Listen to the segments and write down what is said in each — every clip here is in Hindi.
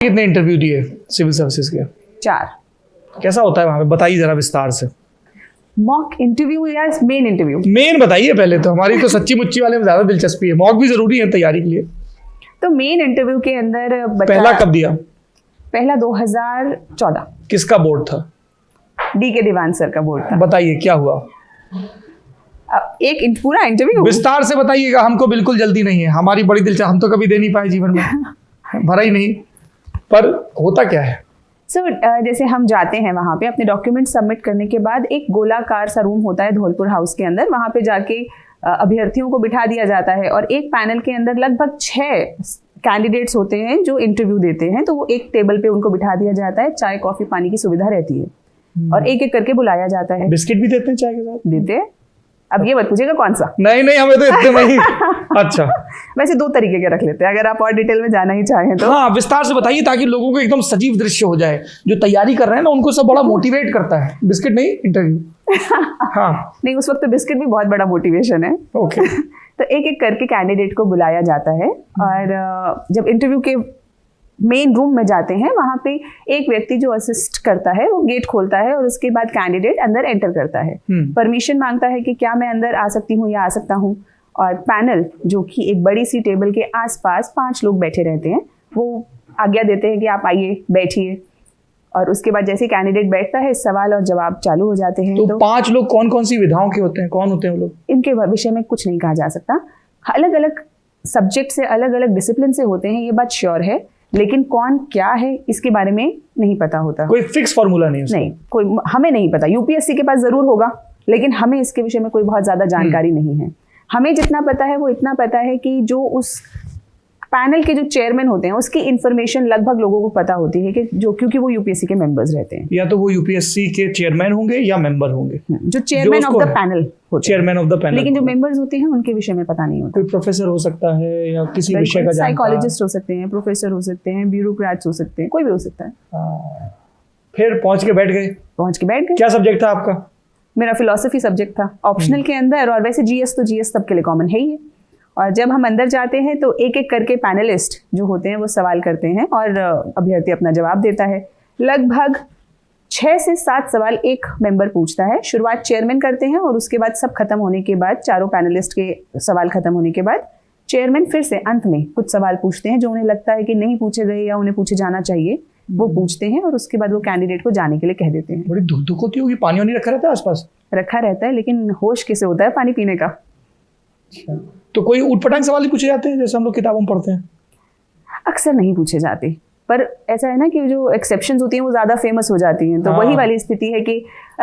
कितने इंटरव्यू दिए सिविल सर्विसेज के? 4। कैसा होता है वहाँ पे, बताइए जरा विस्तार से। मॉक इंटरव्यू या मेन इंटरव्यू? मेन बताइए पहले तो, हमारी तो सच्ची मुच्ची वाले में ज्यादा दिलचस्पी है, मॉक भी जरूरी है तैयारी के लिए। तो मेन इंटरव्यू के अंदर पहला कब दिया? पहला 2014। किसका बोर्ड था? DK दीवान सर का बोर्ड था। बताइए क्या हुआ? एक पूरा इंटरव्यू विस्तार से बताइएगा, हमको बिल्कुल जल्दी नहीं है, हमारी बड़ी दिलचस्प, हम तो कभी दे नहीं पाए जीवन में भरा ही नहीं, पर होता क्या है? जैसे हम जाते हैं वहाँ पे अपने डॉक्यूमेंट सबमिट करने के बाद एक गोलाकार सा रूम होता है धौलपुर हाउस के अंदर, वहाँ पे जाके अभ्यर्थियों को बिठा दिया जाता है और एक पैनल के अंदर लगभग 6 कैंडिडेट्स होते हैं जो इंटरव्यू देते हैं। तो वो एक टेबल पे उनको बिठा दिया जाता है, चाय कॉफी पानी की सुविधा रहती है और एक एक करके बुलाया जाता है। बिस्किट भी देते हैं चाय के साथ? देते हैं। अब ये मत पूछिएगा कौन सा। नहीं हमें तो इतने नहीं। अच्छा, वैसे 2 तरीके के रख लेते हैं, अगर आप और डिटेल में जाना ही चाहें तो। हाँ विस्तार से बताइए ताकि लोगों को एकदम सजीव दृश्य हो जाए, जो तैयारी कर रहे हैं ना उनको सब बड़ा मोटिवेट करता है। बिस्किट नहीं, इंटरव्यू। हाँ नहीं, उस वक्त तो बिस्किट भी बहुत बड़ा मोटिवेशन है। ओके। तो एक एक करके कैंडिडेट को बुलाया जाता है और जब इंटरव्यू के मेन रूम में जाते हैं वहाँ पे एक व्यक्ति जो असिस्ट करता है वो गेट खोलता है और उसके बाद कैंडिडेट अंदर एंटर करता है। परमिशन मांगता है कि क्या मैं अंदर आ सकती हूँ या आ सकता हूँ, और पैनल जो कि एक बड़ी सी टेबल के आसपास 5 लोग बैठे रहते हैं वो आज्ञा देते हैं कि आप आइए बैठिए, और उसके बाद जैसे कैंडिडेट बैठता है सवाल और जवाब चालू हो जाते हैं। तो 5 लोग कौन कौन सी विधाओं के होते हैं, कौन होते हैं वो लोग? इनके विषय में कुछ नहीं कहा जा सकता, अलग अलग सब्जेक्ट से अलग अलग डिसिप्लिन से होते हैं, ये बात श्योर है, लेकिन कौन क्या है इसके बारे में नहीं पता होता। कोई फिक्स फॉर्मूला नहीं उसका? नहीं, कोई हमें नहीं पता। यूपीएससी के पास जरूर होगा, लेकिन हमें इसके विषय में कोई बहुत ज्यादा जानकारी नहीं है। हमें जितना पता है वो इतना पता है कि जो उस पैनल के जो चेयरमैन होते हैं उसकी इन्फॉर्मेशन लगभग लोगों को पता होती है कि जो, क्योंकि वो यूपीएससी के मेंबर्स रहते हैं। या तो वो यूपीएससी के चेयरमैन होंगे या मेंबर होंगे, जो चेयरमैन ऑफ द पैनल होते हैं। Chairman of the panel. लेकिन जो मेंबर्स होते हैं उनके विषय में पता नहीं होता। कोई प्रोफेसर हो सकता है या किसी विषय का साइकोलॉजिस्ट हो सकते हैं, प्रोफेसर हो सकते हैं, ब्यूरोक्रेट्स हो सकते हैं, कोई भी हो सकता है। फिर पहुंच के बैठ गए। क्या सब्जेक्ट था आपका? मेरा फिलोसफी सब्जेक्ट था, ऑप्शनल के अंदर, और वैसे जीएस तो जीएस सबके लिए कॉमन है ही है। और जब हम अंदर जाते हैं तो एक एक करके पैनलिस्ट जो होते हैं वो सवाल करते हैं और अभ्यर्थी अपना जवाब देता है। लगभग 6 से 7 सवाल एक मेंबर पूछता है। शुरुआत चेयरमैन करते हैं और उसके बाद सब खत्म होने के बाद, चारों पैनलिस्ट के सवाल खत्म होने के बाद चेयरमैन फिर से अंत में कुछ सवाल पूछते हैं जो उन्हें लगता है कि नहीं पूछे गए या उन्हें पूछे जाना चाहिए, वो पूछते हैं और उसके बाद वो कैंडिडेट को जाने के लिए कह देते हैं। बड़ी धुक होती होगी, पानी वानी रखा रहता है आसपास? रखा रहता है, लेकिन होश कैसे होता है पानी पीने का? तो कोई ऊटपटांग सवाल ही पूछे जाते हैं जैसे हम लोग किताबों में पढ़ते हैं? अक्सर नहीं पूछे जाते, पर ऐसा है ना कि जो एक्सेप्शंस होती हैं वो ज्यादा फेमस हो जाती हैं। तो वही वाली स्थिति है कि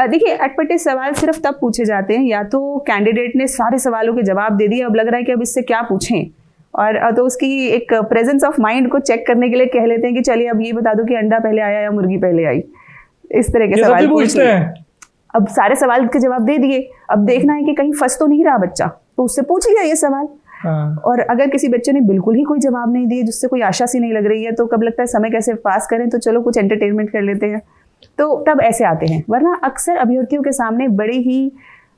देखिए अटपटे सवाल सिर्फ तब पूछे जाते हैं या तो कैंडिडेट ने सारे सवालों के जवाब दे दिए, अब लग रहा है कि अब इससे क्या पूछें, और तो उसकी एक प्रेजेंस ऑफ माइंड को चेक करने के लिए कह लेते हैं कि चलिए अब ये बता दो कि अंडा पहले आया या मुर्गी पहले आई। इस तरह के सवाल पूछते हैं। अब सारे सवाल के जवाब दे दिए, अब देखना है कि कहीं फंस तो नहीं रहा बच्चा, तो उससे पूछ लिया ये सवाल। और अगर किसी बच्चे ने बिल्कुल ही कोई जवाब नहीं दिए, जिससे कोई आशा सी नहीं लग रही है, तो कब लगता है समय कैसे पास करें, तो चलो कुछ एंटरटेनमेंट कर लेते हैं, तो तब ऐसे आते हैं। वरना अक्सर अभ्यर्थियों के सामने बड़े ही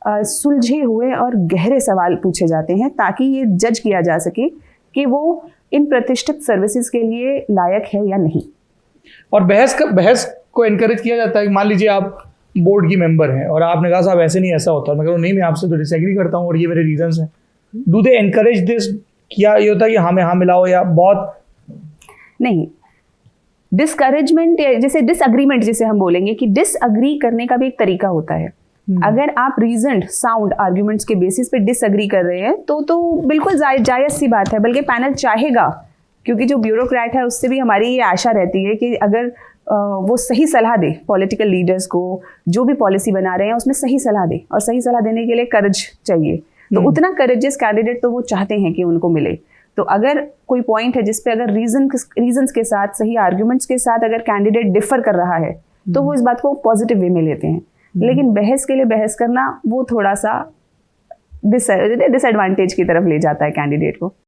सुलझे हुए और गहरे सवाल पूछे जाते हैं ताकि ये जज किया जा सके कि वो इन प्रतिष्ठित सर्विसेज के लिए लायक है या नहीं। और बहस को एनकरेज किया जाता है। मान लीजिए आप बोर्ड की मेंबर हैं और आपने कहा साहब ऐसे नहीं ऐसा होता, मैं कह रहा हूँ नहीं, मैं आपसे तो डिसएग्री करता हूँ और ये मेरे रीजंस हैं। Do they encourage this? क्या ये होता है कि हाँ में हाँ मिलाओ, या बहुत नहीं? डिस्करेजमेंट जैसे डिसएग्रीमेंट जिसे हम बोलेंगे कि डिसएग्री करने का भी एक तरीका होता है। अगर आप रीजन्ड साउंड आर्ग्यूमेंट्स के बेसिस पे डिसएग्री कर रहे हैं तो बिल्कुल जायज सी बात है, बल्कि पैनल चाहेगा, क्योंकि जो ब्यूरोक्रेट है उससे भी हमारी ये आशा रहती है कि अगर वो सही सलाह दे पॉलिटिकल लीडर्स को, जो भी पॉलिसी बना रहे हैं उसमें सही सलाह दे, और सही सलाह देने के लिए करेज चाहिए। तो उतना करेजियस कैंडिडेट तो वो चाहते हैं कि उनको मिले। तो अगर कोई पॉइंट है जिसपे अगर रीजंस के साथ, सही आर्ग्यूमेंट्स के साथ अगर कैंडिडेट डिफर कर रहा है तो वो इस बात को पॉजिटिव वे में लेते हैं। लेकिन बहस के लिए बहस करना वो थोड़ा सा डिसएडवांटेज की तरफ ले जाता है कैंडिडेट को।